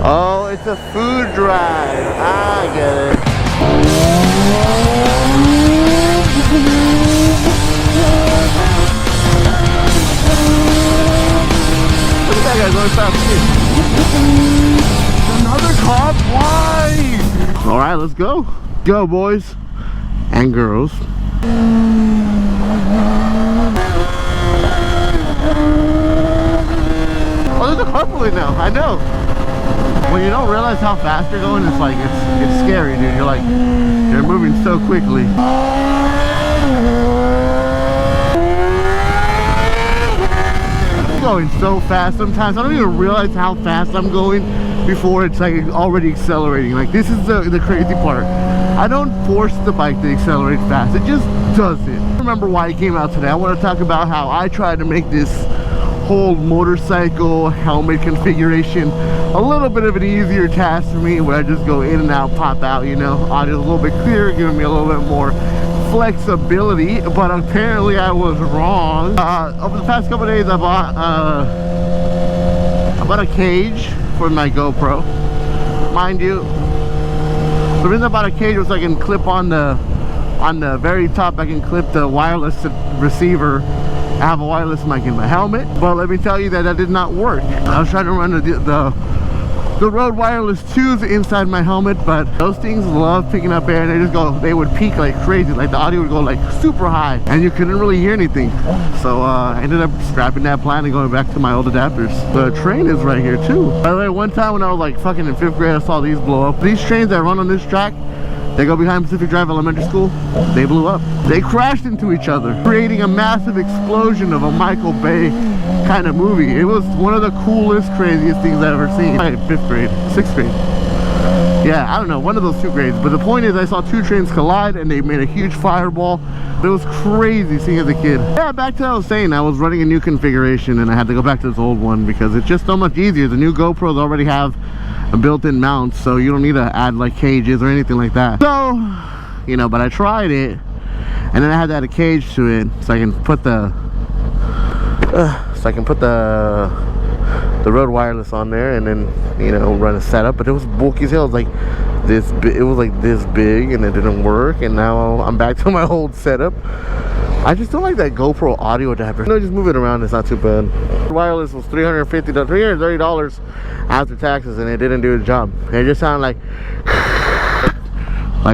Oh, it's a food drive. I get it. Look at that guy going fast too. Another cop? Why? Alright, let's go. Go, boys and girls. Oh, there's a carpooling now. I know. When you don't realize how fast you're going, it's like it's scary, dude. You're like, you're moving so quickly. I'm going so fast sometimes. I don't even realize how fast I'm going before it's like already accelerating. Like, this is the crazy part. I don't force the bike to accelerate fast. It just does it. I remember why I came out today. I want to talk about how I tried to make this whole motorcycle helmet configuration a little bit of an easier task for me, where I just go in and out, pop out, you know. Audio's a little bit clearer, giving me a little bit more flexibility, but apparently I was wrong. Over the past couple of days, I bought a cage for my GoPro. Mind you, the reason I bought a cage was so I can clip on the very top, I can clip the wireless receiver. I have a wireless mic in my helmet, but let me tell you that did not work. I was trying to run the Rode Wireless 2s inside my helmet, but those things love picking up air, and they would peak like crazy. Like, the audio would go like super high and you couldn't really hear anything. So I ended up scrapping that plan and going back to my old adapters. The train is right here too. By the way, one time when I was like fucking in 5th grade, I saw these blow up. These trains that run on this track, they go behind Pacific Drive Elementary School, they blew up. They crashed into each other, creating a massive explosion of a Michael Bay kind of movie. It was one of the coolest, craziest things I've ever seen. 5th grade, 6th grade. Yeah, I don't know, one of those 2 grades. But the point is, I saw 2 trains collide and they made a huge fireball. It was crazy seeing as a kid. Yeah, back to what I was saying, I was running a new configuration and I had to go back to this old one because it's just so much easier. The new GoPros already have a built-in mount, so you don't need to add like cages or anything like that. So, you know, but I tried it, and then I had to add a cage to it so I can put the Rode Wireless on there, and then, you know, run a setup. But it was bulky as hell. It was like this big, and it didn't work. And now I'm back to my old setup. I just don't like that GoPro audio adapter. No, just move it around, it's not too bad. The wireless was $330 after taxes, and it didn't do the job. It just sounded like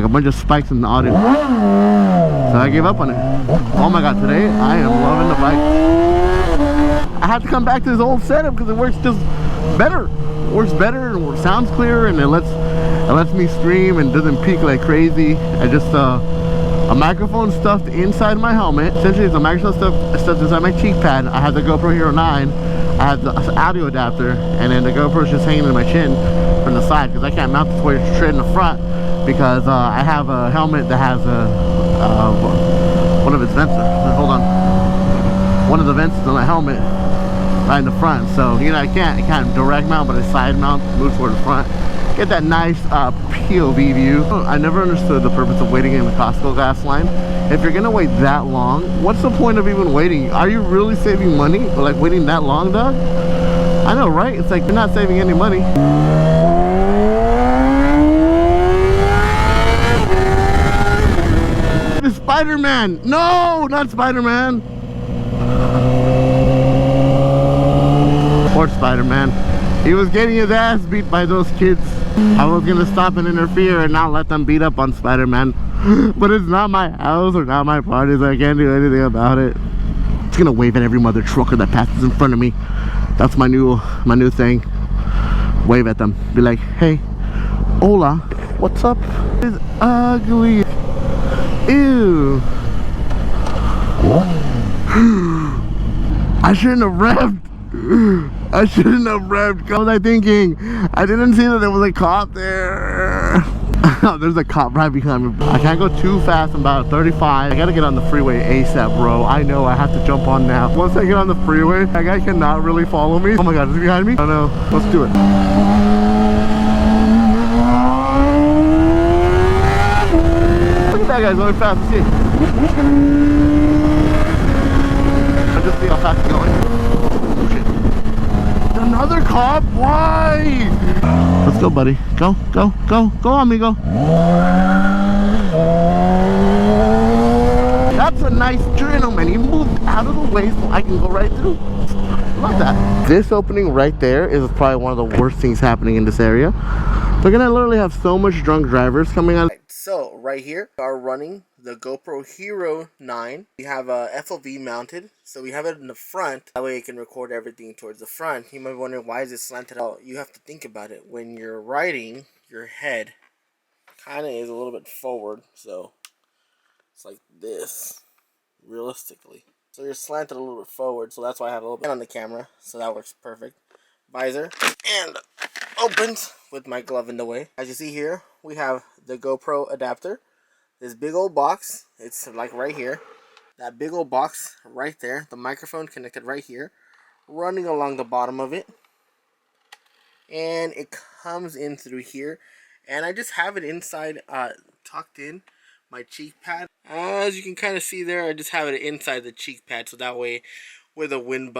a bunch of spikes in the audio. So I gave up on it. Oh my god, today I am loving the bike. I had to come back to this old setup because it works just better. It works better, and it sounds clearer, and it lets me stream and doesn't peak like crazy. I just a microphone stuffed inside my helmet. Essentially, it's a microphone stuffed inside my cheek pad. I have the GoPro Hero 9. I have the audio adapter, and then the GoPro is just hanging in my chin from the side because I can't mount this way straight in the front because I have a helmet that has one of its vents. Hold on, one of the vents is on the helmet right in the front. So, you know, I can't direct mount, but I side mount, move toward the front. Get that nice POV view. I never understood the purpose of waiting in the Costco gas line. If you're gonna wait that long, what's the point of even waiting? Are you really saving money, like waiting that long, dog? I know, right? It's like you're not saving any money. It's Spider-Man! No, not Spider-Man. Poor Spider-Man. He was getting his ass beat by those kids. I was gonna stop and interfere and not let them beat up on Spider-Man. But it's not my house or not my party, so I can't do anything about it. It's gonna wave at every mother trucker that passes in front of me. That's my new thing. Wave at them. Be like, hey, hola, what's up? It's ugly. Ew. I shouldn't have revved. I shouldn't have revved. What was I thinking? I didn't see that there was a cop there. There's a cop right behind me. I can't go too fast. I'm about 35. I gotta get on the freeway ASAP, bro. I know I have to jump on now. Once I get on the freeway, that guy cannot really follow me. Oh my god, is he behind me? Oh no. Let's do it. Look at that guy going fast. See? I just see how fast he's going. Another cop? Why? Go, buddy. Go, go, go, go, amigo. That's a nice gentleman. He moved out of the way so I can go right through. Love that. This opening right there is probably one of the worst things happening in this area. They're gonna literally have so much drunk drivers coming out. So right here are running the GoPro Hero 9. We have a FOV mounted, so we have it in the front. That way it can record everything towards the front. You might be wondering, why is it slanted out? You have to think about it. When you're riding, your head kind of is a little bit forward, so it's like this, realistically. So you're slanted a little bit forward, so that's why I have a little bit on the camera, so that works perfect. Visor, and opens with my glove in the way. As you see here, we have the GoPro adapter. This big old box, it's like right here. That big old box right there, the microphone connected right here, running along the bottom of it. And it comes in through here. And I just have it inside, tucked in my cheek pad. As you can kind of see there, I just have it inside the cheek pad, so that way with a wind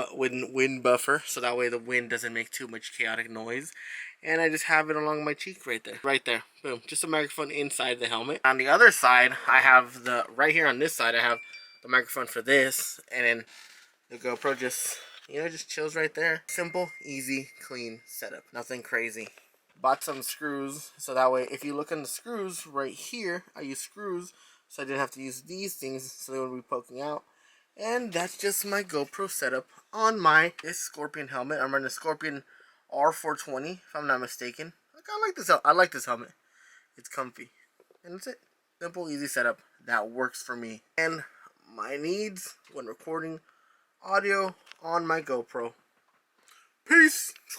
buffer, so that way the wind doesn't make too much chaotic noise. And I just have it along my cheek right there, boom, just a microphone inside the helmet. On the other side, I have the, right here on this side, I have the microphone for this, and then the GoPro just, just chills right there. Simple, easy, clean setup, nothing crazy. Bought some screws, so that way if you look in the screws right here, I use screws, so I didn't have to use these things, so they would be poking out. And that's just my GoPro setup on this Scorpion helmet. I'm running a Scorpion R420, if I'm not mistaken. I like this helmet. It's comfy. And that's it. Simple, easy setup that works for me and my needs when recording audio on my GoPro. Peace!